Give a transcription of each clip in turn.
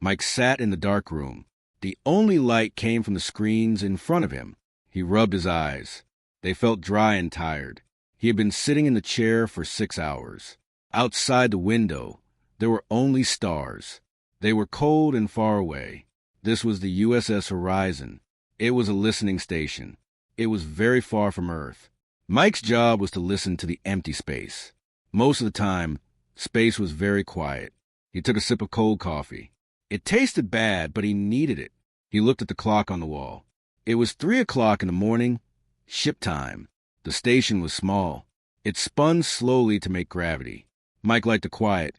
Mike sat in the dark room. The only light came from the screens in front of him. He rubbed his eyes. They felt dry and tired. He had been sitting in the chair for 6 hours. Outside the window, there were only stars. They were cold and far away. This was the USS Horizon. It was a listening station. It was very far from Earth. Mike's job was to listen to the empty space. Most of the time, space was very quiet. He took a sip of cold coffee. It tasted bad, but he needed it. He looked at the clock on the wall. It was 3 o'clock in the morning, ship time. The station was small. It spun slowly to make gravity. Mike liked the quiet,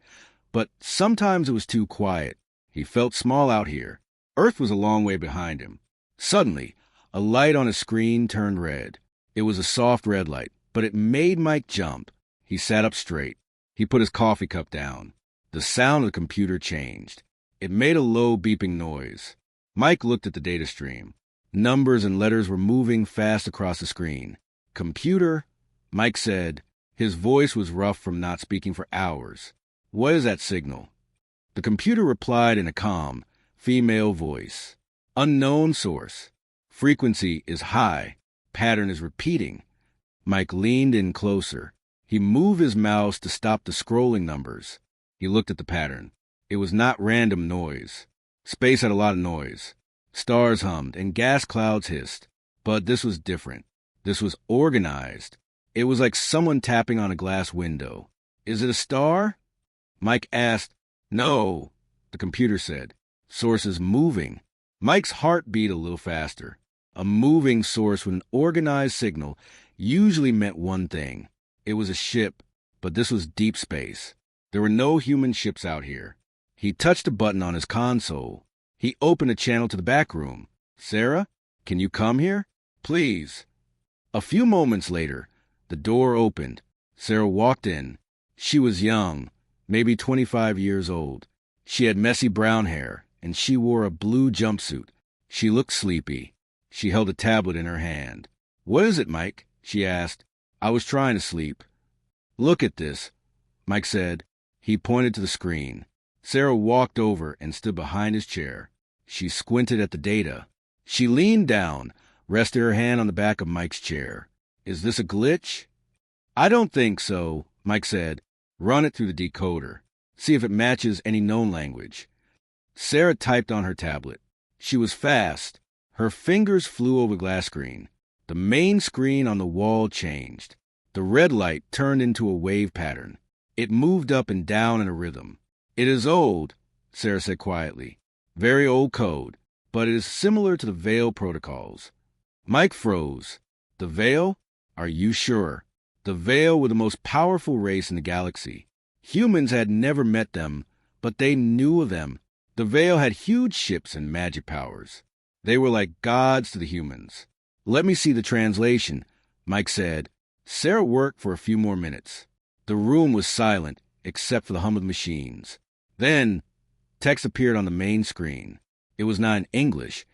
but sometimes it was too quiet. He felt small out here. Earth was a long way behind him. Suddenly, a light on his screen turned red. It was a soft red light, but it made Mike jump. He sat up straight. He put his coffee cup down. The sound of the computer changed. It made a low beeping noise. Mike looked at the data stream. Numbers and letters were moving fast across the screen. "Computer," Mike said. His voice was rough from not speaking for hours. "What is that signal?" The computer replied in a calm, female voice. "Unknown source. Frequency is high. Pattern is repeating." Mike leaned in closer. He moved his mouse to stop the scrolling numbers. He looked at the pattern. It was not random noise. Space had a lot of noise. Stars hummed and gas clouds hissed. But this was different. This was organized. It was like someone tapping on a glass window. "Is it a star?" Mike asked. "No," the computer said. "Source is moving." Mike's heart beat a little faster. A moving source with an organized signal usually meant one thing. It was a ship, but this was deep space. There were no human ships out here. He touched a button on his console. He opened a channel to the back room. "Sarah, can you come here? Please." A few moments later, the door opened. Sarah walked in. She was young, maybe 25 years old. She had messy brown hair, and she wore a blue jumpsuit. She looked sleepy. She held a tablet in her hand. "What is it, Mike?" she asked. "I was trying to sleep." "Look at this," Mike said. He pointed to the screen. Sarah walked over and stood behind his chair. She squinted at the data. She leaned down, rested her hand on the back of Mike's chair. "Is this a glitch?" "I don't think so," Mike said. "Run it through the decoder. See if it matches any known language." Sarah typed on her tablet. She was fast. Her fingers flew over the glass screen. The main screen on the wall changed. The red light turned into a wave pattern. It moved up and down in a rhythm. "It is old," Sarah said quietly. "Very old code, but it is similar to the Veil protocols." Mike froze. "The Veil? Are you sure?" The Veil were the most powerful race in the galaxy. Humans had never met them, but they knew of them. The Veil had huge ships and magic powers. They were like gods to the humans. "Let me see the translation," Mike said. Sarah worked for a few more minutes. The room was silent, except for the hum of the machines. Then, text appeared on the main screen. It was not in English,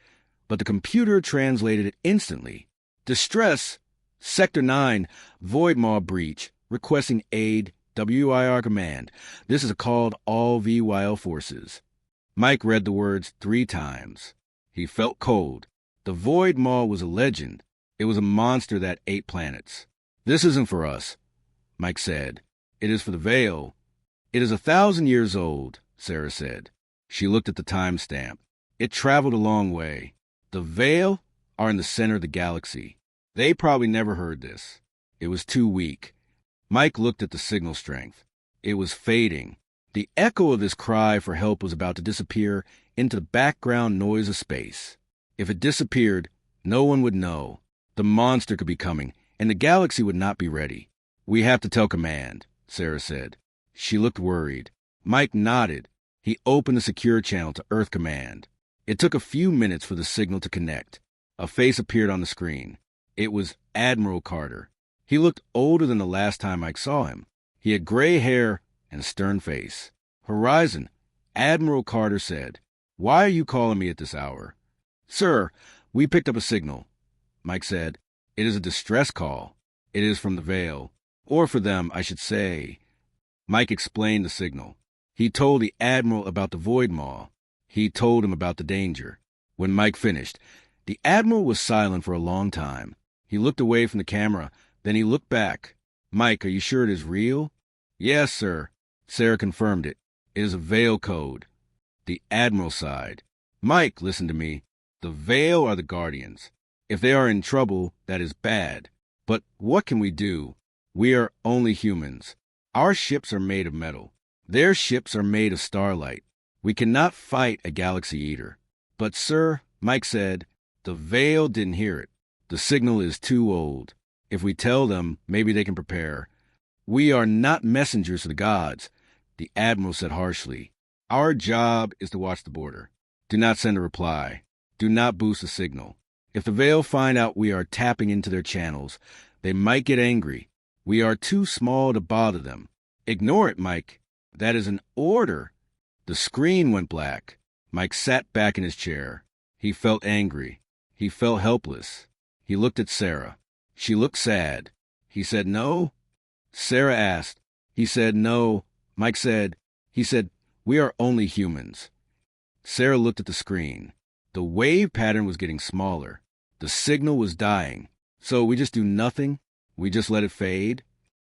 but the computer translated it instantly. "Distress! Sector 9, Void Maw breach, requesting aid, WIR command. This is a call to all VYL forces." Mike read the words 3 times. He felt cold. The Void Maw was a legend. It was a monster that ate planets. "This isn't for us," Mike said. "It is for the Veil." "It is 1,000 years old," Sarah said. She looked at the timestamp. "It traveled a long way. The Veil are in the center of the galaxy. They probably never heard this." It was too weak. Mike looked at the signal strength. It was fading. The echo of this cry for help was about to disappear into the background noise of space. If it disappeared, no one would know. The monster could be coming, and the galaxy would not be ready. "We have to tell command," Sarah said. She looked worried. Mike nodded. He opened the secure channel to Earth Command. It took a few minutes for the signal to connect. A face appeared on the screen. It was Admiral Carter. He looked older than the last time Mike saw him. He had gray hair and a stern face. "Horizon," Admiral Carter said. "Why are you calling me at this hour?" "Sir, we picked up a signal," Mike said. "It is a distress call. It is from the Veil. Or for them, I should say." Mike explained the signal. He told the Admiral about the Void Maw. He told him about the danger. When Mike finished, the Admiral was silent for a long time. He looked away from the camera, then he looked back. Mike, are you sure it is real? Yes, sir. Sarah confirmed it. It is a Veil code. The Admiral sighed. Mike, listen to me. The Veil are the Guardians. If they are in trouble, that is bad. But what can we do? We are only humans. Our ships are made of metal. Their ships are made of starlight. We cannot fight a galaxy eater. But, sir, Mike said, the Veil didn't hear it. The signal is too old. If we tell them, maybe they can prepare. We are not messengers of the gods, the Admiral said harshly. Our job is to watch the border. Do not send a reply. Do not boost the signal. If the Veil find out we are tapping into their channels, they might get angry. We are too small to bother them. Ignore it, Mike. That is an order. The screen went black. Mike sat back in his chair. He felt angry. He felt helpless. He looked at Sarah. She looked sad. He said, no? Sarah asked. He said, no. Mike said, we are only humans. Sarah looked at the screen. The wave pattern was getting smaller. The signal was dying. So we just do nothing? We just let it fade?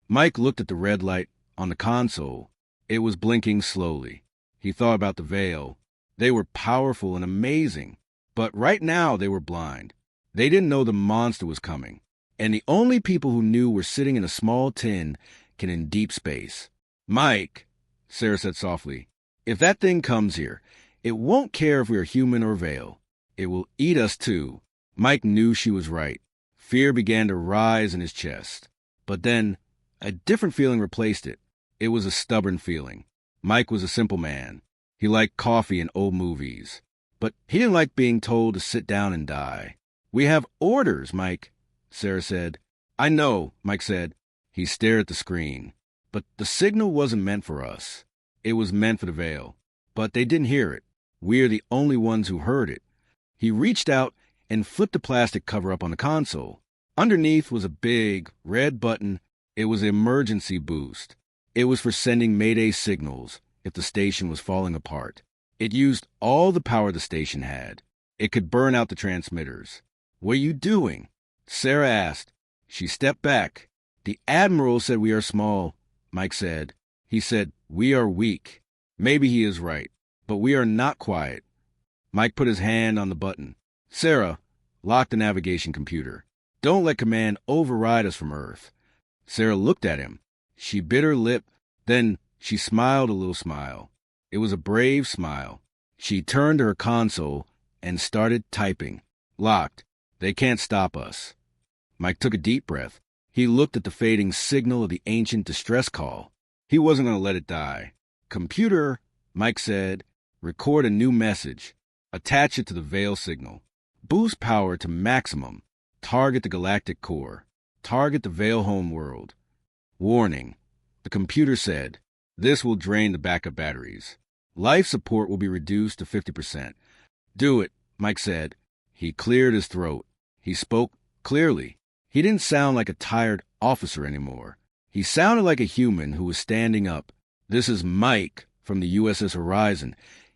Mike looked at the red light on the console. It was blinking slowly. He thought about the Veil. They were powerful and amazing. But right now they were blind. They didn't know the monster was coming. And the only people who knew were sitting in a small tin can in deep space. Mike, Sarah said softly, if that thing comes here, it won't care if we are human or Veil. It will eat us too. Mike knew she was right. Fear began to rise in his chest. But then a different feeling replaced it. It was a stubborn feeling. Mike was a simple man. He liked coffee and old movies. But he didn't like being told to sit down and die. We have orders, Mike, Sarah said. I know, Mike said. He stared at the screen. But the signal wasn't meant for us. It was meant for the Veil. But they didn't hear it. We are the only ones who heard it. He reached out and flipped the plastic cover up on the console. Underneath was a big red button. It was an emergency boost. It was for sending Mayday signals if the station was falling apart. It used all the power the station had. It could burn out the transmitters. What are you doing? Sarah asked. She stepped back. The Admiral said we are small, Mike said. He said, we are weak. Maybe he is right, but we are not quiet. Mike put his hand on the button. Sarah, lock the navigation computer. Don't let command override us from Earth. Sarah looked at him. She bit her lip. Then she smiled a little smile. It was a brave smile. She turned to her console and started typing. Locked. They can't stop us. Mike took a deep breath. He looked at the fading signal of the ancient distress call. He wasn't going to let it die. Computer, Mike said, record a new message. Attach it to the Veil signal. Boost power to maximum. Target the galactic core. Target the Veil home world. Warning. The computer said, this will drain the backup batteries. Life support will be reduced to 50%. Do it, Mike said. He cleared his throat. He spoke clearly. He didn't sound like a tired officer anymore. He sounded like a human who was standing up. This is Mike from the USS Horizon.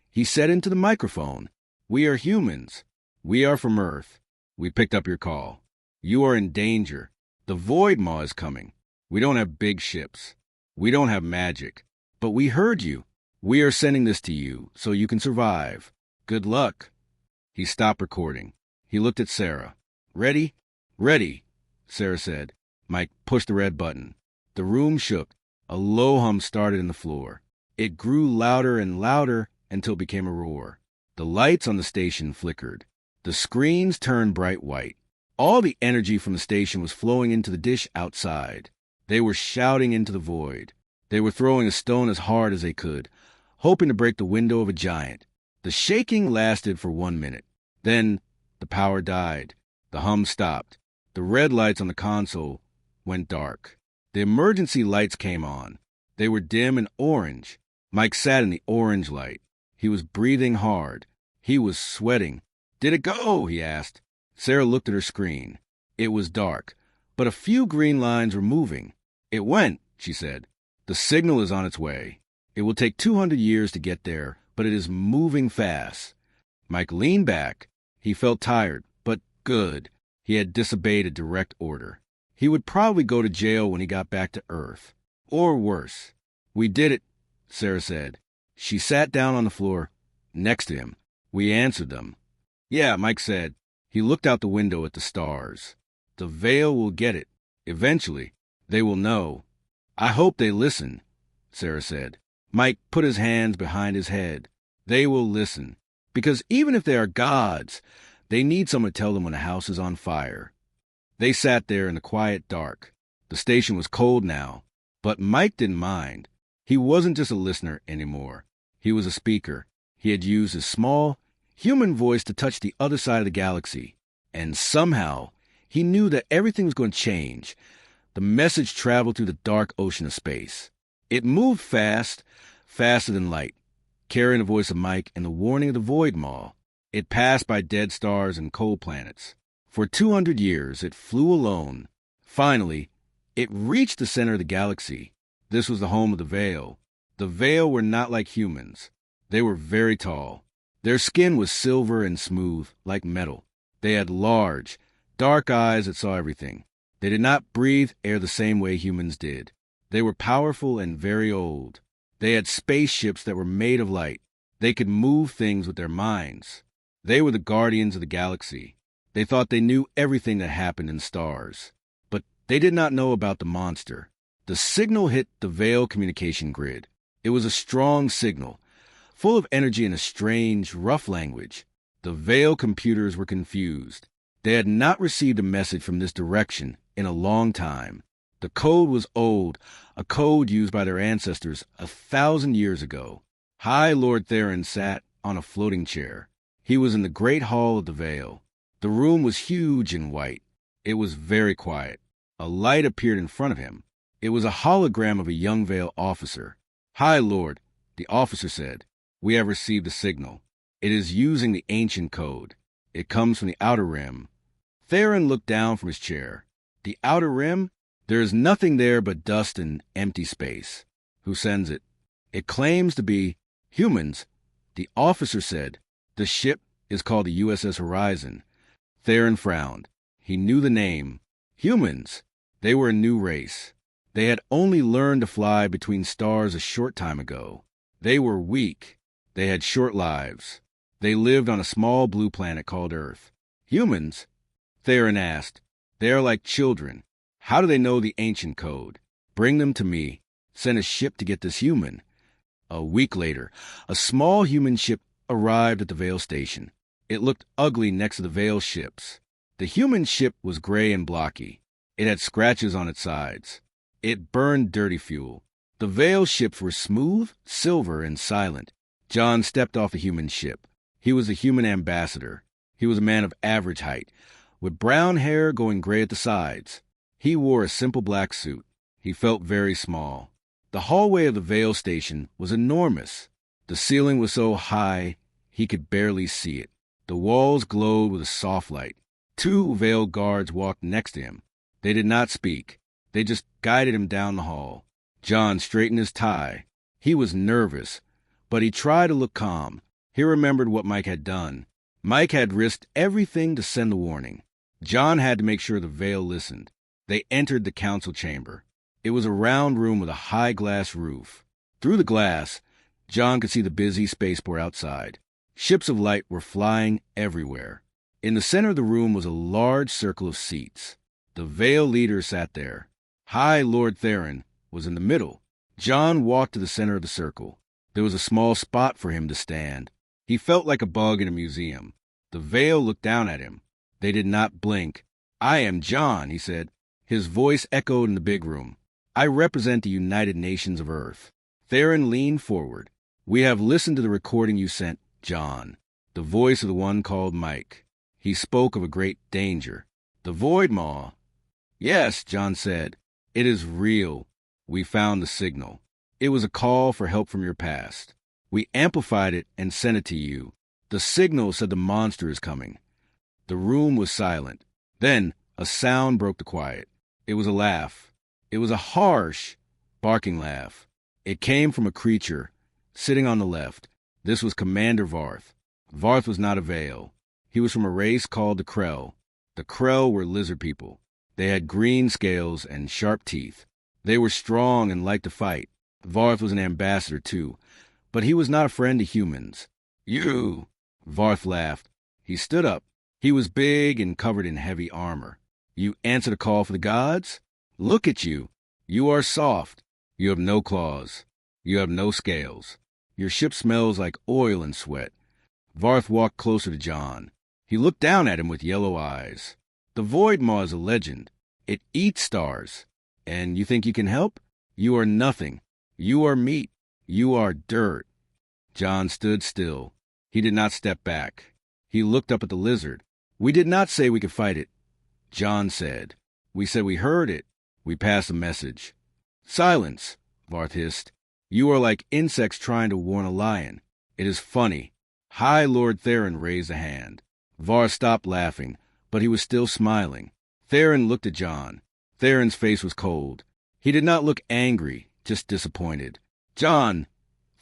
He said into the microphone, we are humans. We are from Earth. We picked up your call. You are in danger. The Void Maw is coming. We don't have big ships. We don't have magic. But we heard you. We are sending this to you so you can survive. Good luck. He stopped recording. He looked at Sarah. Ready? Ready, Sarah said. Mike pushed the red button. The room shook. A low hum started in the floor. It grew louder and louder until it became a roar. The lights on the station flickered. The screens turned bright white. All the energy from the station was flowing into the dish outside. They were shouting into the void. They were throwing a stone as hard as they could, hoping to break the window of a giant. The shaking lasted for 1 minute. Then the power died. The hum stopped. The red lights on the console went dark. The emergency lights came on. They were dim and orange. Mike sat in the orange light. He was breathing hard. He was sweating. Did it go? He asked. Sarah looked at her screen. It was dark, but a few green lines were moving. It went, she said. The signal is on its way. It will take 200 years to get there, but it is moving fast. Mike leaned back. He felt tired, but good. He had disobeyed a direct order. He would probably go to jail when he got back to Earth. Or worse. "We did it," Sarah said. She sat down on the floor next to him. "We answered them." "Yeah," Mike said. He looked out the window at the stars. "The Veil will get it. Eventually, they will know." "I hope they listen," Sarah said. Mike put his hands behind his head. "They will listen. Because even if they are gods, they need someone to tell them when a house is on fire." They sat there in the quiet dark. The station was cold now, but Mike didn't mind. He wasn't just a listener anymore. He was a speaker. He had used his small, human voice to touch the other side of the galaxy. And somehow, he knew that everything was going to change. The message traveled through the dark ocean of space. It moved fast, faster than light, carrying the voice of Mike and the warning of the Void Maw. It passed by dead stars and cold planets. For 200 years, it flew alone. Finally, it reached the center of the galaxy. This was the home of the Veil. The Veil were not like humans. They were very tall. Their skin was silver and smooth, like metal. They had large, dark eyes that saw everything. They did not breathe air the same way humans did. They were powerful and very old. They had spaceships that were made of light. They could move things with their minds. They were the guardians of the galaxy. They thought they knew everything that happened in stars. But they did not know about the monster. The signal hit the Veil communication grid. It was a strong signal, full of energy in a strange, rough language. The Veil computers were confused. They had not received a message from this direction in a long time. The code was old, a code used by their ancestors 1,000 years ago. High Lord Theron sat on a floating chair. He was in the great hall of the Veil. The room was huge and white. It was very quiet. A light appeared in front of him. It was a hologram of a young Veil officer. "High Lord," the officer said, "we have received a signal. It is using the ancient code. It comes from the Outer Rim." Theron looked down from his chair. "The Outer Rim? There is nothing there but dust and empty space. Who sends it?" "It claims to be humans," the officer said. "The ship is called the USS Horizon." Theron frowned. He knew the name. Humans. They were a new race. They had only learned to fly between stars a short time ago. They were weak. They had short lives. They lived on a small blue planet called Earth. "Humans?" Theron asked. "They are like children. How do they know the ancient code?" "Bring them to me. Send a ship to get this human." A week later, a small human ship arrived at the Veil station. It looked ugly next to the Veil ships. The human ship was gray and blocky. It had scratches on its sides. It burned dirty fuel. The Veil ships were smooth, silver, and silent. John stepped off the human ship. He was a human ambassador. He was a man of average height, with brown hair going gray at the sides. He wore a simple black suit. He felt very small. The hallway of the Veil station was enormous. The ceiling was so high he could barely see it. The walls glowed with a soft light. 2 Veil guards walked next to him. They did not speak. They just guided him down the hall. John straightened his tie. He was nervous, but he tried to look calm. He remembered what Mike had done. Mike had risked everything to send the warning. John had to make sure the Veil listened. They entered the council chamber. It was a round room with a high glass roof. Through the glass, John could see the busy spaceport outside. Ships of light were flying everywhere. In the center of the room was a large circle of seats. The Veil leader sat there. High Lord Theron was in the middle. John walked to the center of the circle. There was a small spot for him to stand. He felt like a bug in a museum. The Veil looked down at him. They did not blink. "I am John," he said. His voice echoed in the big room. "I represent the United Nations of Earth." Theron leaned forward. "We have listened to the recording you sent, John." The voice of the one called Mike. He spoke of a great danger. "The Void Maw." "Yes," John said. "It is real. We found the signal. It was a call for help from your past. We amplified it and sent it to you. The signal said the monster is coming." The room was silent. Then a sound broke the quiet. It was a laugh. It was a harsh, barking laugh. It came from a creature sitting on the left. This was Commander Varth. Varth was not a Vale. He was from a race called the Krell. The Krell were lizard people. They had green scales and sharp teeth. They were strong and liked to fight. Varth was an ambassador, too, but he was not a friend to humans. You! Varth laughed. He stood up. He was big and covered in heavy armor. You answered a call for the gods? Look at you. You are soft. You have no claws. You have no scales. Your ship smells like oil and sweat. Varth walked closer to John. He looked down at him with yellow eyes. The Void Maw is a legend. It eats stars. And you think you can help? You are nothing. You are meat. You are dirt. John stood still. He did not step back. He looked up at the lizard. We did not say we could fight it. John said. We said we heard it. We passed a message. Silence, Varth hissed. You are like insects trying to warn a lion. It is funny. High Lord Theron raised a hand. Varth stopped laughing, but he was still smiling. Theron looked at John. Theron's face was cold. He did not look angry, just disappointed. John,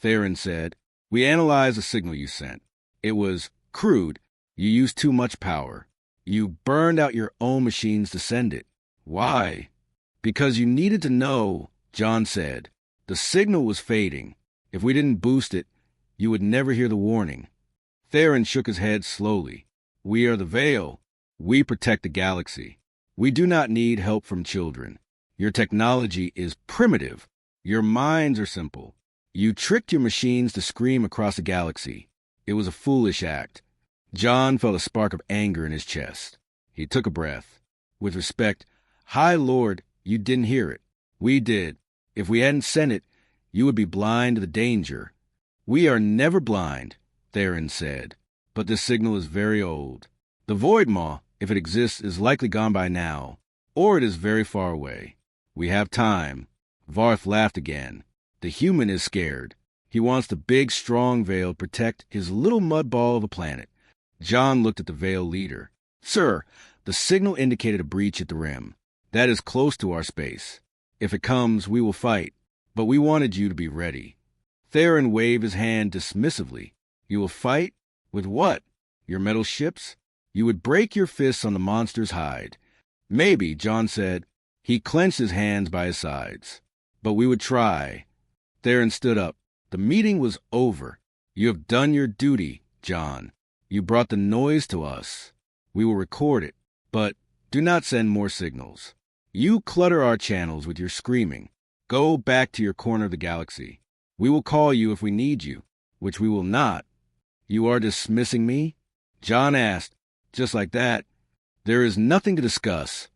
Theron said, we analyzed the signal you sent. It was crude. You used too much power. You burned out your own machines to send it. Why? Because you needed to know, John said. The signal was fading. If we didn't boost it, you would never hear the warning. Theron shook his head slowly. We are the Vale. We protect the galaxy. We do not need help from children. Your technology is primitive. Your minds are simple. You tricked your machines to scream across the galaxy. It was a foolish act. John felt a spark of anger in his chest. He took a breath. With respect, High Lord, you didn't hear it. We did. If we hadn't sent it, you would be blind to the danger. We are never blind, Theron said. But this signal is very old. The Void Maw, if it exists, is likely gone by now, or it is very far away. We have time. Varth laughed again. The human is scared. He wants the big, strong Vale to protect his little mud ball of a planet. John looked at the Vale leader. Sir, the signal indicated a breach at the rim. That is close to our space. If it comes, we will fight. But we wanted you to be ready. Theron waved his hand dismissively. You will fight? With what? Your metal ships? You would break your fists on the monster's hide. Maybe, John said. He clenched his hands by his sides. But we would try. Theron stood up. The meeting was over. You have done your duty, John. You brought the noise to us. We will record it, but do not send more signals. You clutter our channels with your screaming. Go back to your corner of the galaxy. We will call you if we need you, which we will not. You are dismissing me? John asked. Just like that. There is nothing to discuss,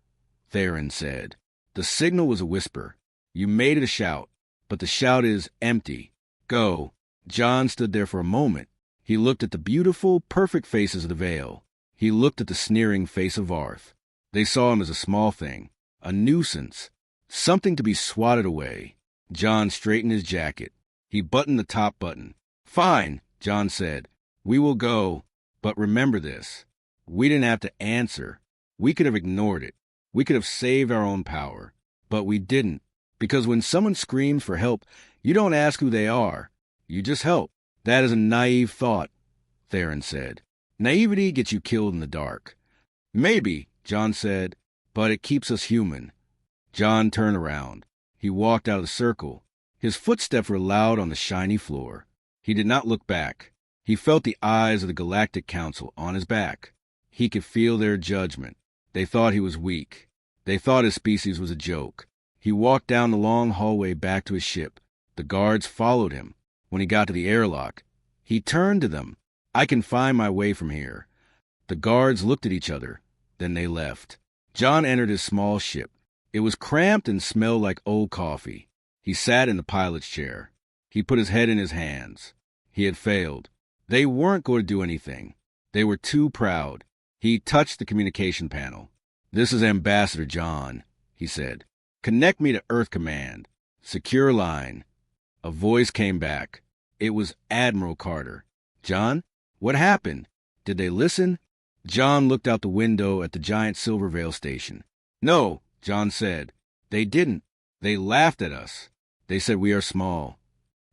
Theron said. The signal was a whisper. You made it a shout, but the shout is empty. Go. John stood there for a moment. He looked at the beautiful, perfect faces of the Vale. He looked at the sneering face of Varth. They saw him as a small thing, a nuisance, something to be swatted away. John straightened his jacket. He buttoned the top button. Fine, John said. We will go, but remember this. We didn't have to answer. We could have ignored it. We could have saved our own power. But we didn't, because when someone screams for help, you don't ask who they are. You just help. That is a naive thought, Theron said. Naivety gets you killed in the dark. Maybe, John said, but it keeps us human. John turned around. He walked out of the circle. His footsteps were loud on the shiny floor. He did not look back. He felt the eyes of the Galactic Council on his back. He could feel their judgment. They thought he was weak. They thought his species was a joke. He walked down the long hallway back to his ship. The guards followed him. When he got to the airlock, he turned to them. I can find my way from here. The guards looked at each other. Then they left. John entered his small ship. It was cramped and smelled like old coffee. He sat in the pilot's chair. He put his head in his hands. He had failed. They weren't going to do anything. They were too proud. He touched the communication panel. This is Ambassador John, he said. Connect me to Earth Command. Secure line. A voice came back. It was Admiral Carter. John, what happened? Did they listen? John looked out the window at the giant Silver Vale station. No, John said. They didn't. They laughed at us. They said we are small.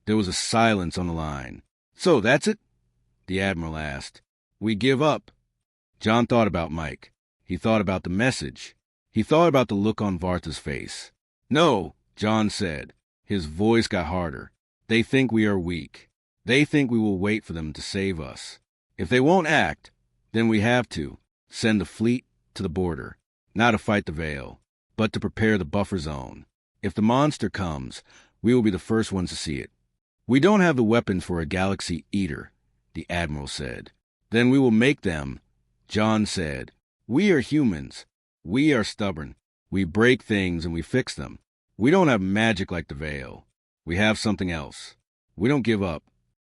There was a silence on the line. "So that's it?" the Admiral asked. "We give up." John thought about Mike. He thought about the message. He thought about the look on Varta's face. "No," John said. His voice got harder. "They think we are weak. They think we will wait for them to save us. If they won't act, then we have to send the fleet to the border, not to fight the Veil, but to prepare the buffer zone. If the monster comes, we will be the first ones to see it. We don't have the weapons for a galaxy eater," the Admiral said. "Then we will make them," John said. "We are humans. We are stubborn. We break things and we fix them. We don't have magic like the Veil. We have something else. We don't give up."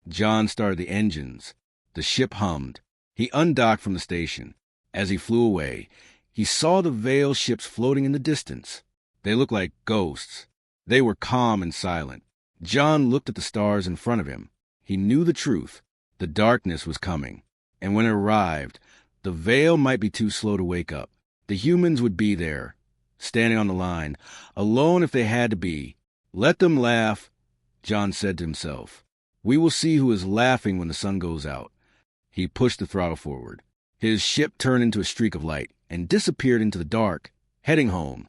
John started the engines. The ship hummed. He undocked from the station. As he flew away, he saw the Veil ships floating in the distance. They looked like ghosts. They were calm and silent. John looked at the stars in front of him. He knew the truth. The darkness was coming. And when it arrived, the Veil might be too slow to wake up. The humans would be there, standing on the line, alone if they had to be. "Let them laugh," John said to himself. "We will see who is laughing when the sun goes out." He pushed the throttle forward. His ship turned into a streak of light and disappeared into the dark, heading home.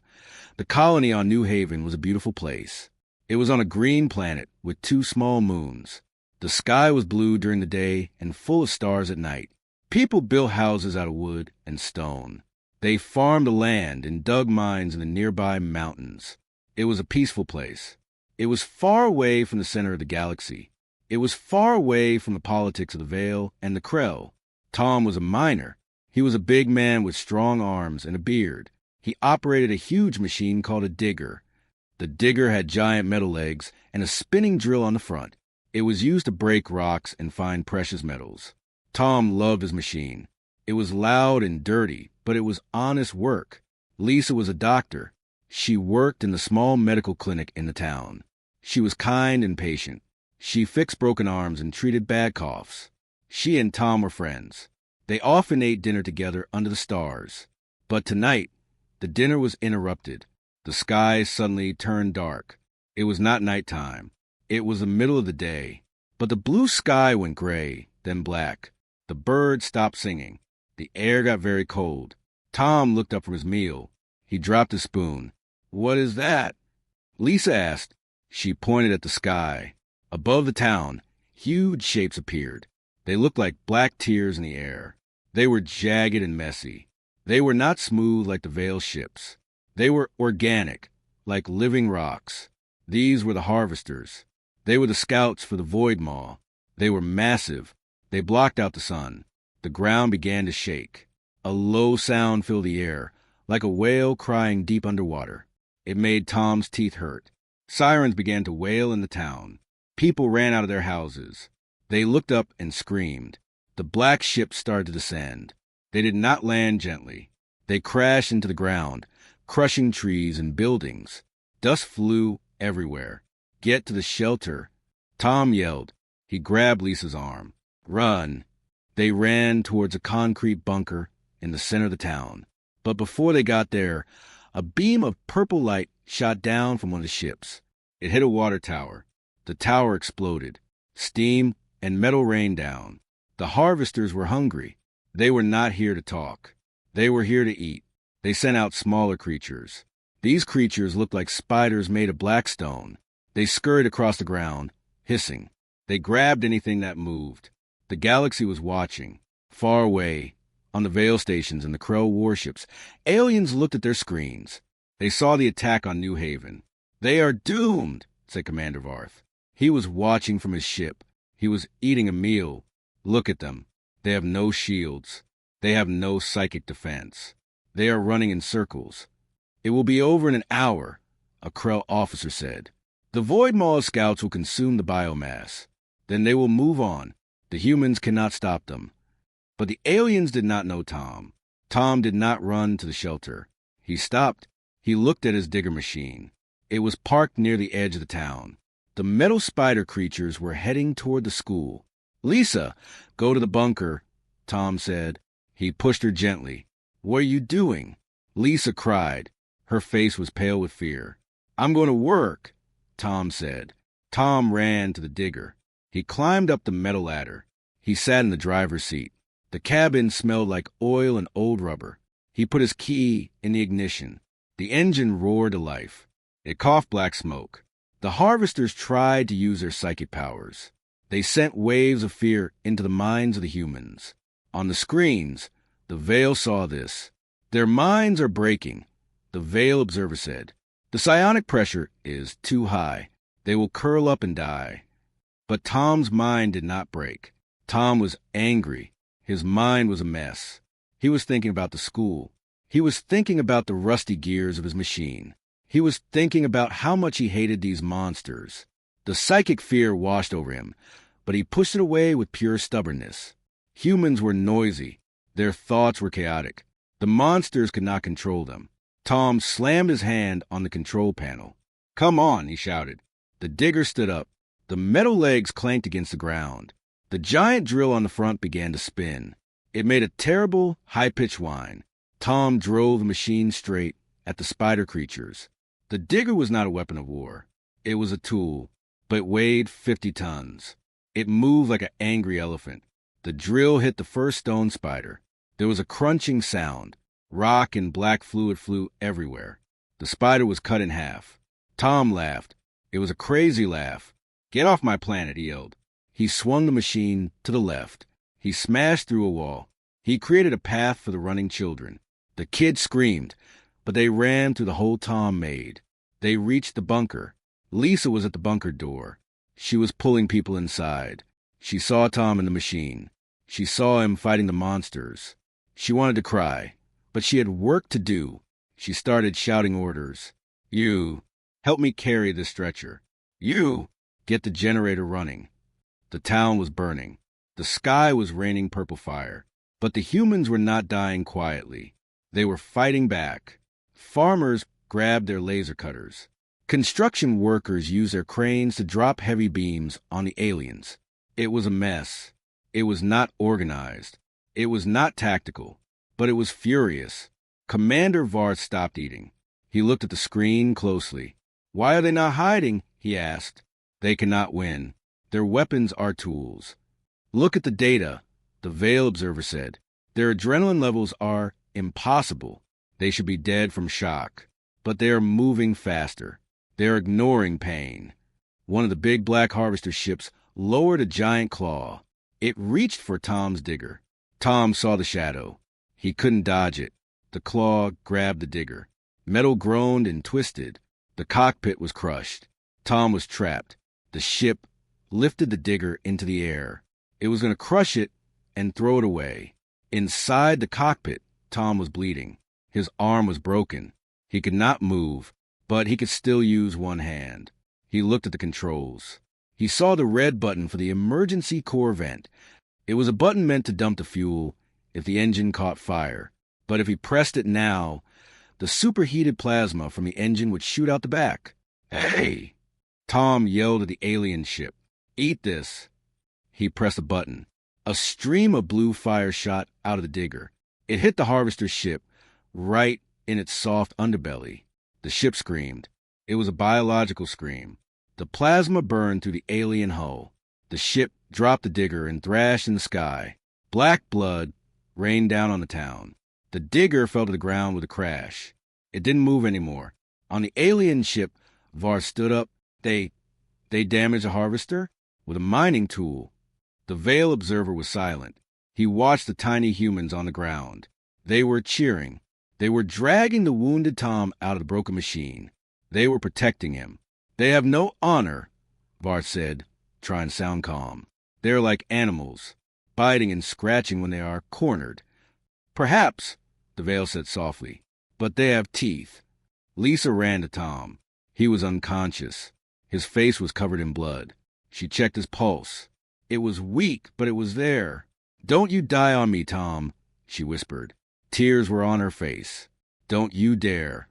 The colony on New Haven was a beautiful place. It was on a green planet with 2 small moons. The sky was blue during the day and full of stars at night. People built houses out of wood and stone. They farmed the land and dug mines in the nearby mountains. It was a peaceful place. It was far away from the center of the galaxy. It was far away from the politics of the Veil and the Krell. Tom was a miner. He was a big man with strong arms and a beard. He operated a huge machine called a digger. The digger had giant metal legs and a spinning drill on the front. It was used to break rocks and find precious metals. Tom loved his machine. It was loud and dirty, but it was honest work. Lisa was a doctor. She worked in the small medical clinic in the town. She was kind and patient. She fixed broken arms and treated bad coughs. She and Tom were friends. They often ate dinner together under the stars. But tonight, the dinner was interrupted. The sky suddenly turned dark. It was not nighttime. It was the middle of the day. But the blue sky went gray, then black. The birds stopped singing. The air got very cold. Tom looked up from his meal. He dropped his spoon. "What is that?" Lisa asked. She pointed at the sky. Above the town, huge shapes appeared. They looked like black tears in the air. They were jagged and messy. They were not smooth like the Veil ships. They were organic, like living rocks. These were the harvesters. They were the scouts for the Void Maw. They were massive. They blocked out the sun. The ground began to shake. A low sound filled the air, like a whale crying deep underwater. It made Tom's teeth hurt. Sirens began to wail in the town. People ran out of their houses. They looked up and screamed. The black ships started to descend. They did not land gently. They crashed into the ground, crushing trees and buildings. Dust flew everywhere. "Get to the shelter," Tom yelled. He grabbed Lisa's arm. "Run." They ran towards a concrete bunker in the center of the town. But before they got there, a beam of purple light shot down from one of the ships. It hit a water tower. The tower exploded. Steam and metal rained down. The harvesters were hungry. They were not here to talk. They were here to eat. They sent out smaller creatures. These creatures looked like spiders made of black stone. They scurried across the ground, hissing. They grabbed anything that moved. The galaxy was watching. Far away, on the Veil stations and the Krell warships, aliens looked at their screens. They saw the attack on New Haven. "They are doomed," said Commander Varth. He was watching from his ship. He was eating a meal. "Look at them. They have no shields. They have no psychic defense. They are running in circles. It will be over in an hour," a Krell officer said. "The Void Maw scouts will consume the biomass. Then they will move on. The humans cannot stop them." But the aliens did not know Tom. Tom did not run to the shelter. He stopped. He looked at his digger machine. It was parked near the edge of the town. The metal spider creatures were heading toward the school. "Lisa, go to the bunker," Tom said. He pushed her gently. "What are you doing?" Lisa cried. Her face was pale with fear. "I'm going to work," Tom said. Tom ran to the digger. He climbed up the metal ladder. He sat in the driver's seat. The cabin smelled like oil and old rubber. He put his key in the ignition. The engine roared to life. It coughed black smoke. The harvesters tried to use their psychic powers. They sent waves of fear into the minds of the humans. On the screens, the Veil saw this. Their minds are breaking, the Veil observer said. The psionic pressure is too high. They will curl up and die. But Tom's mind did not break. Tom was angry. His mind was a mess. He was thinking about the school. He was thinking about the rusty gears of his machine. He was thinking about how much he hated these monsters. The psychic fear washed over him, but he pushed it away with pure stubbornness. Humans were noisy. Their thoughts were chaotic. The monsters could not control them. Tom slammed his hand on the control panel. "Come on," he shouted. The digger stood up. The metal legs clanked against the ground. The giant drill on the front began to spin. It made a terrible, high-pitched whine. Tom drove the machine straight at the spider creatures. The digger was not a weapon of war. It was a tool, but it weighed 50 tons. It moved like an angry elephant. The drill hit the first stone spider. There was a crunching sound. Rock and black fluid flew everywhere. The spider was cut in half. Tom laughed. It was a crazy laugh. "Get off my planet," he yelled. He swung the machine to the left. He smashed through a wall. He created a path for the running children. The kids screamed, but they ran through the hole Tom made. They reached the bunker. Lisa was at the bunker door. She was pulling people inside. She saw Tom in the machine. She saw him fighting the monsters. She wanted to cry, but she had work to do. She started shouting orders. "You, help me carry this stretcher. You, get the generator running." The town was burning. The sky was raining purple fire. But the humans were not dying quietly. They were fighting back. Farmers grabbed their laser cutters. Construction workers used their cranes to drop heavy beams on the aliens. It was a mess. It was not organized. It was not tactical. But it was furious. Commander Vard stopped eating. He looked at the screen closely. "Why are they not hiding?" he asked. "They cannot win. Their weapons are tools." "Look at the data," the Veil observer said. "Their adrenaline levels are impossible. They should be dead from shock. But they are moving faster. They are ignoring pain." One of the big black harvester ships lowered a giant claw. It reached for Tom's digger. Tom saw the shadow. He couldn't dodge it. The claw grabbed the digger. Metal groaned and twisted. The cockpit was crushed. Tom was trapped. The ship lifted the digger into the air. It was going to crush it and throw it away. Inside the cockpit, Tom was bleeding. His arm was broken. He could not move, but he could still use one hand. He looked at the controls. He saw the red button for the emergency core vent. It was a button meant to dump the fuel if the engine caught fire. But if he pressed it now, the superheated plasma from the engine would shoot out the back. "Hey!" Tom yelled at the alien ship. "Eat this." He pressed a button. A stream of blue fire shot out of the digger. It hit the harvester's ship right in its soft underbelly. The ship screamed. It was a biological scream. The plasma burned through the alien hull. The ship dropped the digger and thrashed in the sky. Black blood rained down on the town. The digger fell to the ground with a crash. It didn't move anymore. On the alien ship, Var stood up. They damaged a harvester with a mining tool. The Veil observer was silent. He watched the tiny humans on the ground. They were cheering. They were dragging the wounded Tom out of the broken machine. They were protecting him. "They have no honor," Var said, trying to sound calm. "They are like animals, biting and scratching when they are cornered." "Perhaps," the Veil said softly, "but they have teeth." Lisa ran to Tom. He was unconscious. His face was covered in blood. She checked his pulse. It was weak, but it was there. "Don't you die on me, Tom," she whispered. Tears were on her face. "Don't you dare."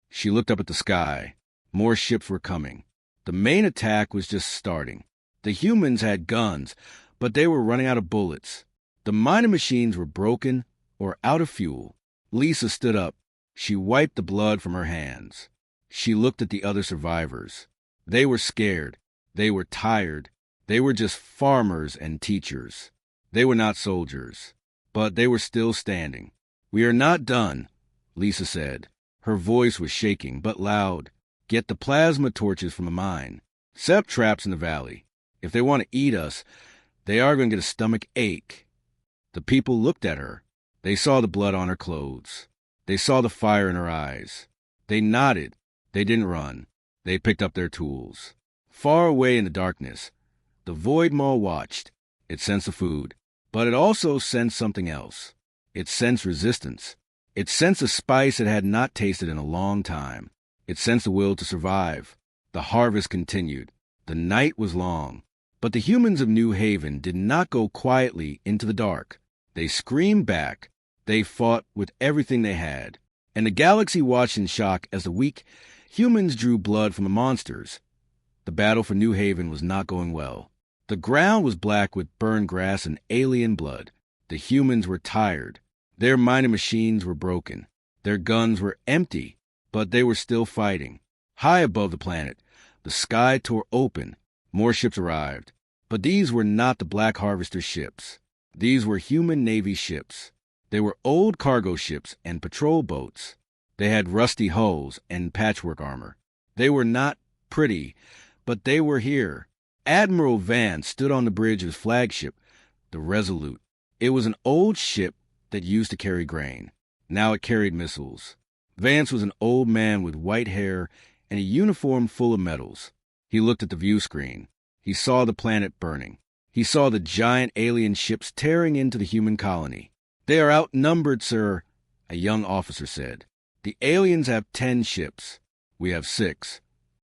She looked up at the sky. More ships were coming. The main attack was just starting. The humans had guns, but they were running out of bullets. The mining machines were broken or out of fuel. Lisa stood up. She wiped the blood from her hands. She looked at the other survivors. They were scared. They were tired. They were just farmers and teachers. They were not soldiers. But they were still standing. "We are not done," Lisa said. Her voice was shaking, but loud. "Get the plasma torches from a mine. Set up traps in the valley. If they want to eat us, they are going to get a stomach ache." The people looked at her. They saw the blood on her clothes. They saw the fire in her eyes. They nodded. They didn't run. They picked up their tools. Far away in the darkness, the void maw watched. It sensed the food, but it also sensed something else. It sensed resistance. It sensed a spice it had not tasted in a long time. It sensed the will to survive. The harvest continued. The night was long. But the humans of New Haven did not go quietly into the dark. They screamed back. They fought with everything they had. And the galaxy watched in shock as the weak humans drew blood from the monsters. The battle for New Haven was not going well. The ground was black with burned grass and alien blood. The humans were tired. Their mining machines were broken. Their guns were empty, but they were still fighting. High above the planet, the sky tore open. More ships arrived. But these were not the Black Harvester ships. These were human Navy ships. They were old cargo ships and patrol boats. They had rusty hulls and patchwork armor. They were not pretty, but they were here. Admiral Vance stood on the bridge of his flagship, the Resolute. It was an old ship that used to carry grain. Now it carried missiles. Vance was an old man with white hair and a uniform full of medals. He looked at the view screen. He saw the planet burning. He saw the giant alien ships tearing into the human colony. "They are outnumbered, sir," a young officer said. "The aliens have 10 ships. We have 6.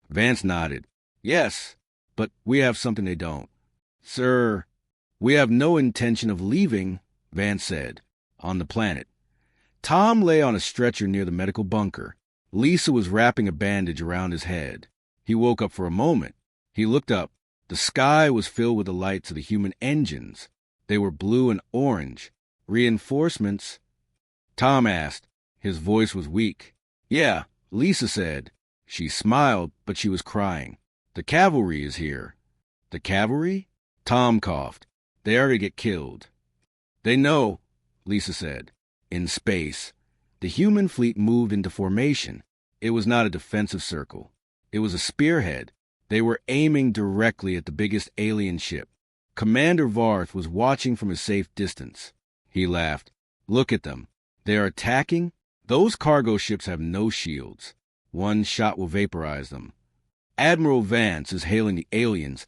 Vance nodded. "Yes, but we have something they don't." "Sir, we have no intention of leaving," Vance said, "on the planet." Tom lay on a stretcher near the medical bunker. Lisa was wrapping a bandage around his head. He woke up for a moment. He looked up. The sky was filled with the lights of the human engines. They were blue and orange. "Reinforcements?" Tom asked. His voice was weak. "Yeah," Lisa said. She smiled, but she was crying. "The cavalry is here." "The cavalry?" Tom coughed. "They are to get killed." "They know," Lisa said. In space, the human fleet moved into formation. It was not a defensive circle. It was a spearhead. They were aiming directly at the biggest alien ship. Commander Varth was watching from a safe distance. He laughed. "Look at them. They are attacking. Those cargo ships have no shields. One shot will vaporize them." "Admiral Vance is hailing the aliens,"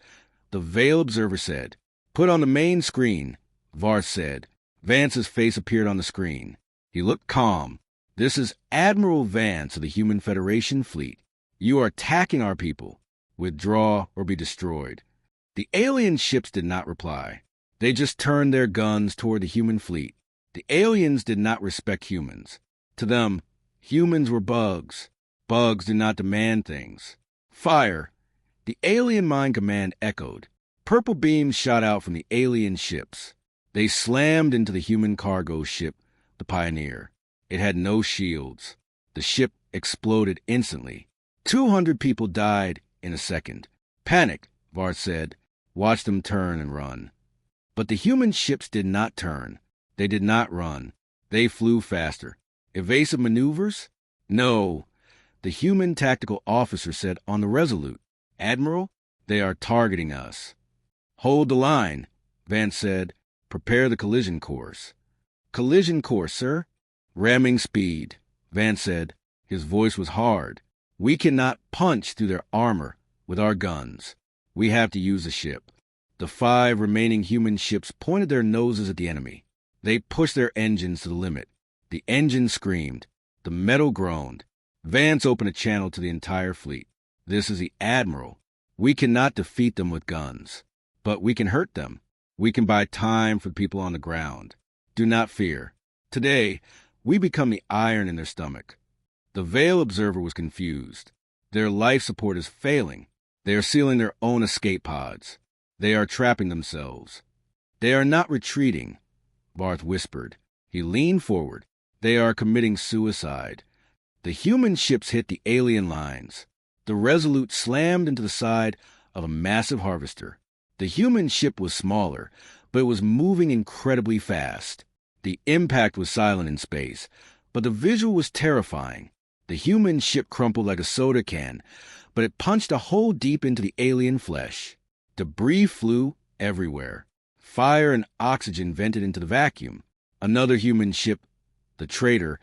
the Veil observer said. "Put on the main screen," Varth said. Vance's face appeared on the screen. He looked calm. "This is Admiral Vance of the Human Federation fleet. You are attacking our people. Withdraw or be destroyed." The alien ships did not reply. They just turned their guns toward the human fleet. The aliens did not respect humans. To them, humans were bugs. Bugs did not demand things. "Fire!" The alien mind command echoed. Purple beams shot out from the alien ships. They slammed into the human cargo ship, the Pioneer. It had no shields. The ship exploded instantly. 200 people died in a second. "Panic," Varth said. "Watch them turn and run." But the human ships did not turn. They did not run. They flew faster. Evasive maneuvers? No. The human tactical officer said on the Resolute, "Admiral, they are targeting us." "Hold the line," Vance said. "Prepare the collision course." "Collision course, sir." "Ramming speed," Vance said. His voice was hard. "We cannot punch through their armor with our guns. We have to use the ship." The 5 remaining human ships pointed their noses at the enemy. They pushed their engines to the limit. The engine screamed. The metal groaned. Vance opened a channel to the entire fleet. "This is the Admiral. We cannot defeat them with guns, but we can hurt them. We can buy time for the people on the ground. Do not fear. Today, we become the iron in their stomach." The Veil observer was confused. Their life support is failing. They are sealing their own escape pods. They are trapping themselves. "They are not retreating," Varth whispered. He leaned forward. "They are committing suicide." The human ships hit the alien lines. The Resolute slammed into the side of a massive harvester. The human ship was smaller, but it was moving incredibly fast. The impact was silent in space, but the visual was terrifying. The human ship crumpled like a soda can, but it punched a hole deep into the alien flesh. Debris flew everywhere. Fire and oxygen vented into the vacuum. Another human ship, the Traitor,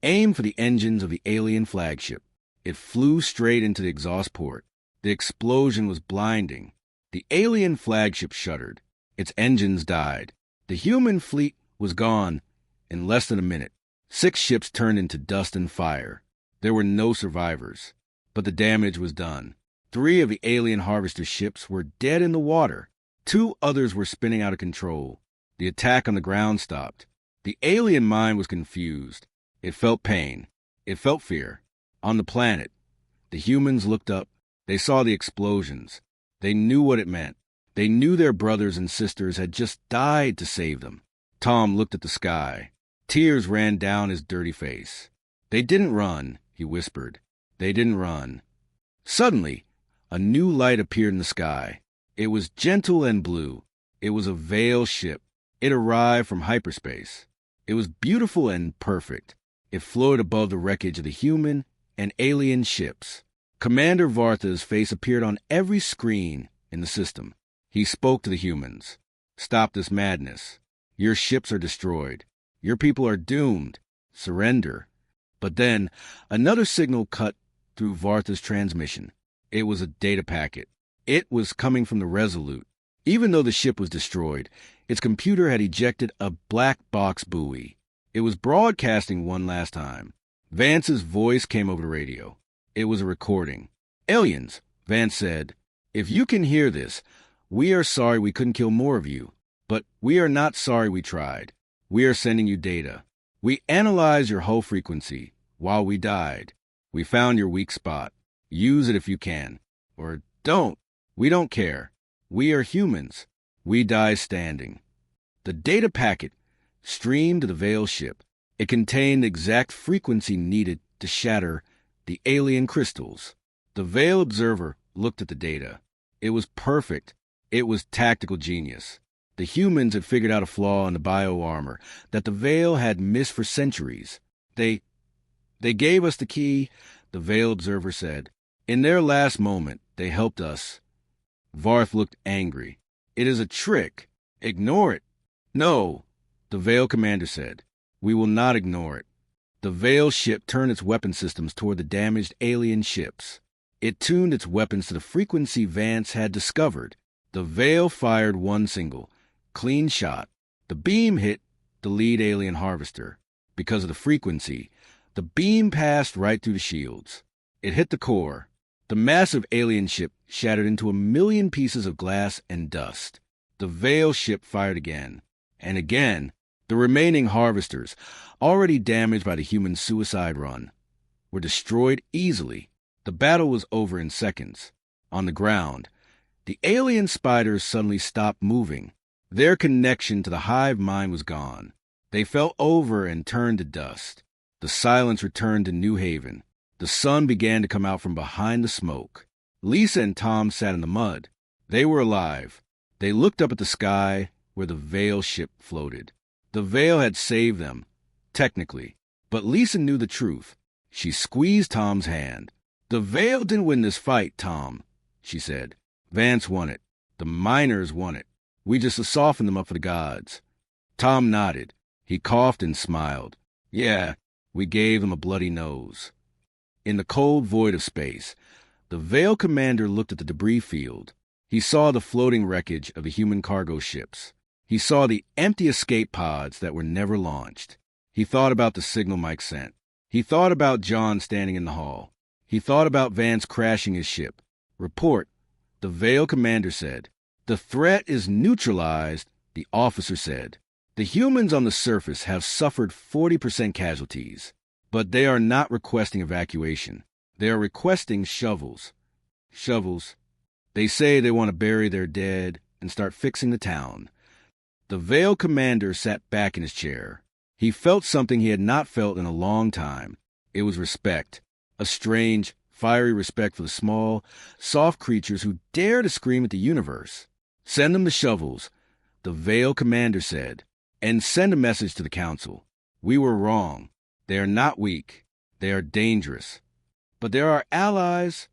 aimed for the engines of the alien flagship. It flew straight into the exhaust port. The explosion was blinding. The alien flagship shuddered. Its engines died. The human fleet was gone in less than a minute. 6 ships turned into dust and fire. There were no survivors, but the damage was done. 3 of the alien harvester ships were dead in the water. 2 others were spinning out of control. The attack on the ground stopped. The alien mind was confused. It felt pain. It felt fear. On the planet, the humans looked up. They saw the explosions. They knew what it meant. They knew their brothers and sisters had just died to save them. Tom looked at the sky. Tears ran down his dirty face. They didn't run, he whispered. They didn't run. Suddenly, a new light appeared in the sky. It was gentle and blue. It was a Veil ship. It arrived from hyperspace. It was beautiful and perfect. It floated above the wreckage of the human and alien ships. Commander Vartha's face appeared on every screen in the system. He spoke to the humans. Stop this madness. Your ships are destroyed. Your people are doomed. Surrender. But then, another signal cut through Vartha's transmission. It was a data packet. It was coming from the Resolute. Even though the ship was destroyed, its computer had ejected a black box buoy. It was broadcasting one last time. Vance's voice came over the radio. It was a recording. Aliens, Vance said, if you can hear this, we are sorry we couldn't kill more of you, but we are not sorry we tried. We are sending you data. We analyzed your hull frequency while we died. We found your weak spot. Use it if you can. Or don't. We don't care. We are humans. We die standing. The data packet streamed to the Veil ship. It contained the exact frequency needed to shatter the alien crystals. The Veil observer looked at the data. It was perfect. It was tactical genius. The humans had figured out a flaw in the bio-armor that the Veil had missed for centuries. They gave us the key, the Veil observer said. In their last moment, they helped us. Varth looked angry. It is a trick. Ignore it. No, the Veil commander said. We will not ignore it. The Veil ship turned its weapon systems toward the damaged alien ships. It tuned its weapons to the frequency Vance had discovered. The Veil fired one single, clean shot. The beam hit the lead alien harvester. Because of the frequency, the beam passed right through the shields. It hit the core. The massive alien ship shattered into 1,000,000 pieces of glass and dust. The Veil ship fired again. And again. The remaining harvesters, already damaged by the human suicide run, were destroyed easily. The battle was over in seconds. On the ground, the alien spiders suddenly stopped moving. Their connection to the hive mind was gone. They fell over and turned to dust. The silence returned to New Haven. The sun began to come out from behind the smoke. Lisa and Tom sat in the mud. They were alive. They looked up at the sky where the Veil ship floated. The Veil had saved them, technically, but Lisa knew the truth. She squeezed Tom's hand. The Veil didn't win this fight, Tom, she said. Vance won it. The miners won it. We just softened them up for the gods. Tom nodded. He coughed and smiled. Yeah, we gave them a bloody nose. In the cold void of space, the Veil commander looked at the debris field. He saw the floating wreckage of the human cargo ships. He saw the empty escape pods that were never launched. He thought about the signal Mike sent. He thought about John standing in the hall. He thought about Vance crashing his ship. Report, the Veil commander said. The threat is neutralized, the officer said. The humans on the surface have suffered 40% casualties, but they are not requesting evacuation. They are requesting shovels. Shovels. They say they want to bury their dead and start fixing the town. The Veil commander sat back in his chair. He felt something he had not felt in a long time. It was respect. A strange, fiery respect for the small, soft creatures who dare to scream at the universe. Send them the shovels, the Veil commander said, and send a message to the council. We were wrong. They are not weak. They are dangerous. But they're our allies.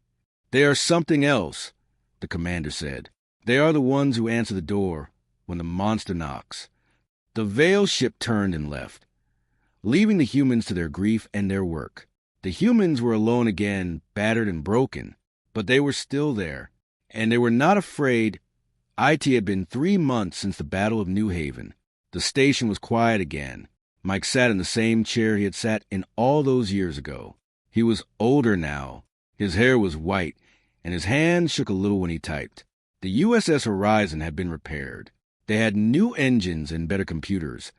They are something else, the commander said. They are the ones who answer the door when the monster knocks. The Veil ship turned and left, leaving the humans to their grief and their work. The humans were alone again, battered and broken, but they were still there, and they were not afraid. It had been 3 months since the Battle of New Haven. The station was quiet again. Mike sat in the same chair he had sat in all those years ago. He was older now. His hair was white, and his hands shook a little when he typed. The USS Horizon had been repaired. They had new engines and better computers,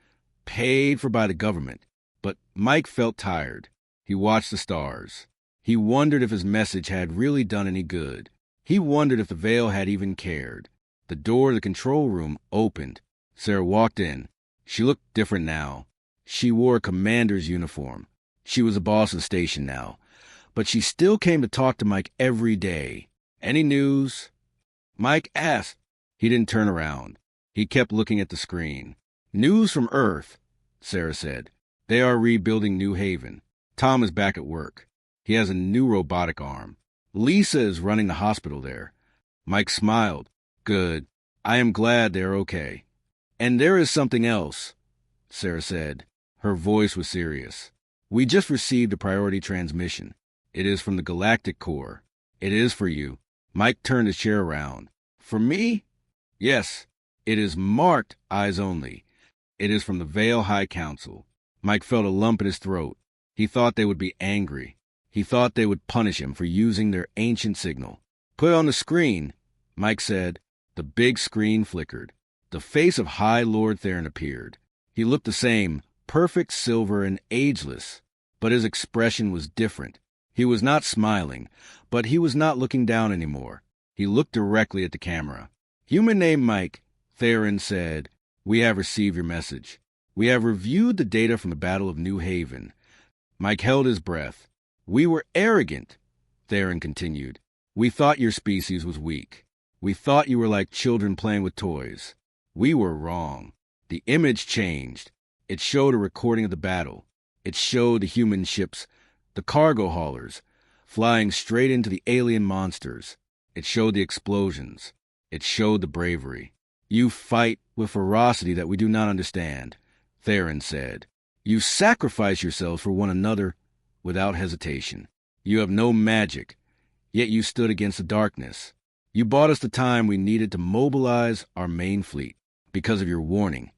paid for by the government. But Mike felt tired. He watched the stars. He wondered if his message had really done any good. He wondered if the Veil had even cared. The door of the control room opened. Sarah walked in. She looked different now. She wore a commander's uniform. She was the boss of the station now. But she still came to talk to Mike every day. Any news? Mike asked. He didn't turn around. He kept looking at the screen. News from Earth, Sarah said. They are rebuilding New Haven. Tom is back at work. He has a new robotic arm. Lisa is running the hospital there. Mike smiled. Good. I am glad they're okay. And there is something else, Sarah said. Her voice was serious. We just received a priority transmission. It is from the Galactic Corps. It is for you. Mike turned his chair around. For me? Yes. It is marked eyes only. It is from the Veil High Council. Mike felt a lump in his throat. He thought they would be angry. He thought they would punish him for using their ancient signal. Put it on the screen, Mike said. The big screen flickered. The face of High Lord Theron appeared. He looked the same, perfect silver and ageless, but his expression was different. He was not smiling, but he was not looking down anymore. He looked directly at the camera. Human named Mike, Theron said, we have received your message. We have reviewed the data from the Battle of New Haven. Mike held his breath. We were arrogant, Theron continued. We thought your species was weak. We thought you were like children playing with toys. We were wrong. The image changed. It showed a recording of the battle. It showed the human ships, the cargo haulers, flying straight into the alien monsters. It showed the explosions. It showed the bravery. You fight with ferocity that we do not understand, Theron said. You sacrifice yourselves for one another without hesitation. You have no magic, yet you stood against the darkness. You bought us the time we needed to mobilize our main fleet. Because of your warning,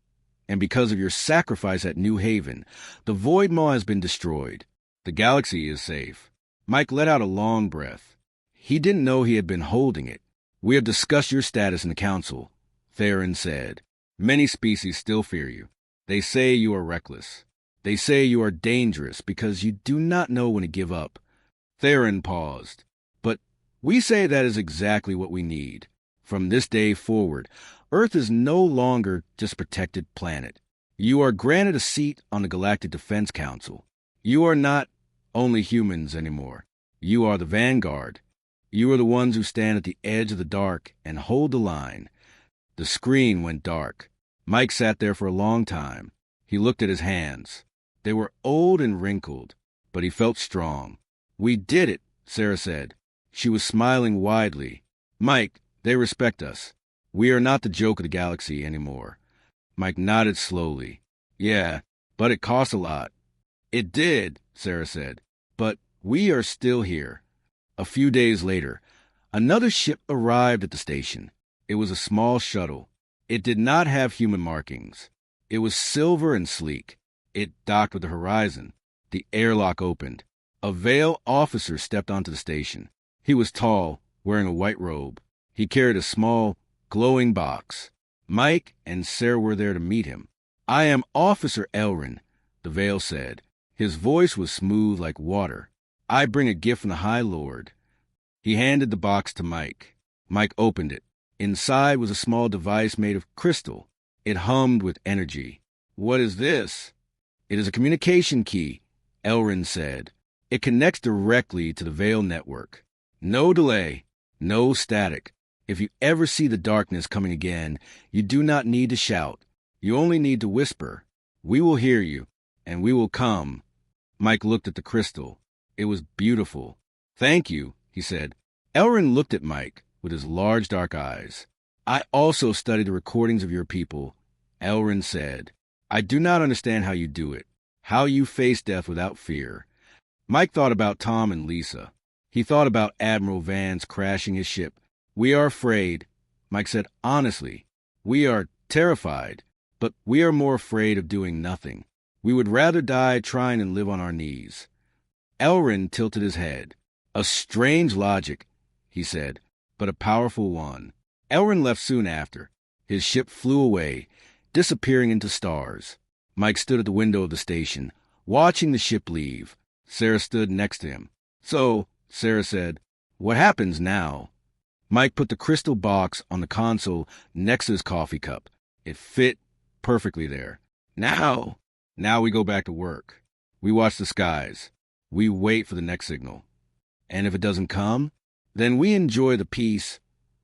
and because of your sacrifice at New Haven, the Void Maw has been destroyed. The galaxy is safe. Mike let out a long breath. He didn't know he had been holding it. We have discussed your status in the council, Theron said. Many species still fear you. They say you are reckless. They say you are dangerous because you do not know when to give up. Theron paused. But we say that is exactly what we need. From this day forward, Earth is no longer just a protected planet. You are granted a seat on the Galactic Defense Council. You are not only humans anymore. You are the vanguard. You are the ones who stand at the edge of the dark and hold the line. The screen went dark. Mike sat there for a long time. He looked at his hands. They were old and wrinkled, but he felt strong. We did it, Sarah said. She was smiling widely. Mike, they respect us. We are not the joke of the galaxy anymore. Mike nodded slowly. Yeah, but it cost a lot. It did, Sarah said. But we are still here. A few days later, another ship arrived at the station. It was a small shuttle. It did not have human markings. It was silver and sleek. It docked with the Horizon. The airlock opened. A Veil officer stepped onto the station. He was tall, wearing a white robe. He carried a small, glowing box. Mike and Sarah were there to meet him. I am Officer Elrin, the Veil said. His voice was smooth like water. I bring a gift from the High Lord. He handed the box to Mike. Mike opened it. Inside was a small device made of crystal. It hummed with energy. What is this? It is a communication key, Elrin said. It connects directly to the Veil network. No delay, no static, If you ever see the darkness coming again, you do not need to shout. You only need to whisper. We will hear you, and we will come. Mike looked at the crystal. It was beautiful. Thank you, he said. Elrin looked at Mike with his large dark eyes. I also studied the recordings of your people, Elrin said. I do not understand how you do it, how you face death without fear. Mike thought about Tom and Lisa. He thought about Admiral Vance crashing his ship. We are afraid, Mike said honestly. We are terrified, but we are more afraid of doing nothing. We would rather die trying than live on our knees. Elrin tilted his head. A strange logic, he said, but a powerful one. Elrin left soon after. His ship flew away, disappearing into stars. Mike stood at the window of the station, watching the ship leave. Sarah stood next to him. So, Sarah said, what happens now? Mike put the crystal box on the console next to his coffee cup. It fit perfectly there. Now we go back to work. We watch the skies. We wait for the next signal. And if it doesn't come, then we enjoy the peace,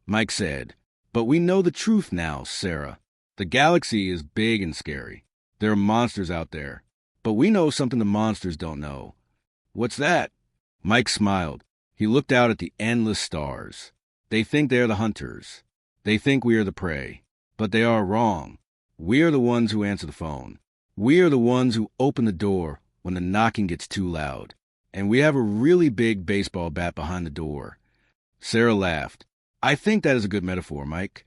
Mike said. But we know the truth now, Sarah. The galaxy is big and scary. There are monsters out there. But we know something the monsters don't know. What's that? Mike smiled. He looked out at the endless stars. They think they are the hunters. They think we are the prey. But they are wrong. We are the ones who answer the phone. We are the ones who open the door when the knocking gets too loud. And we have a really big baseball bat behind the door. Sarah laughed. I think that is a good metaphor, Mike.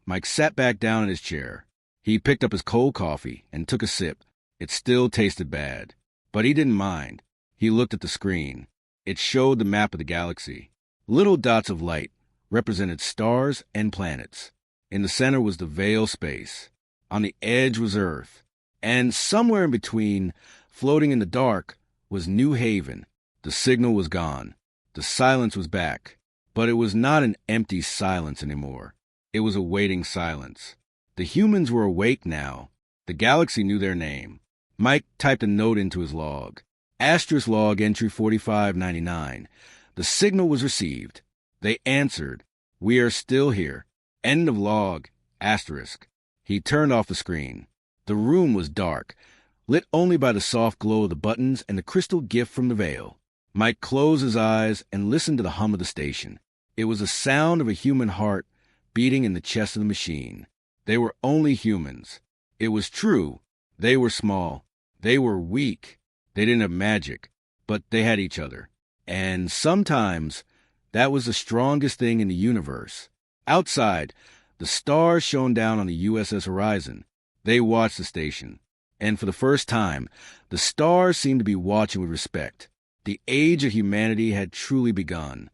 Mike sat back down in his chair. He picked up his cold coffee and took a sip. It still tasted bad. But he didn't mind. He looked at the screen. It showed the map of the galaxy. Little dots of light represented stars and planets. In the center was the veil space. On the edge was Earth. And somewhere in between, floating in the dark, was New Haven. The signal was gone. The silence was back. But it was not an empty silence anymore. It was a waiting silence. The humans were awake now. The galaxy knew their name. Mike typed a note into his log. Asterisk log entry 4599. The signal was received. They answered. We are still here. End of log. Asterisk. He turned off the screen. The room was dark, lit only by the soft glow of the buttons and the crystal gift from the veil. Mike closed his eyes and listened to the hum of the station. It was the sound of a human heart beating in the chest of the machine. They were only humans. It was true. They were small. They were weak. They didn't have magic, but they had each other. And sometimes that was the strongest thing in the universe. Outside, the stars shone down on the USS Horizon. They watched the station. And for the first time, the stars seemed to be watching with respect. The age of humanity had truly begun.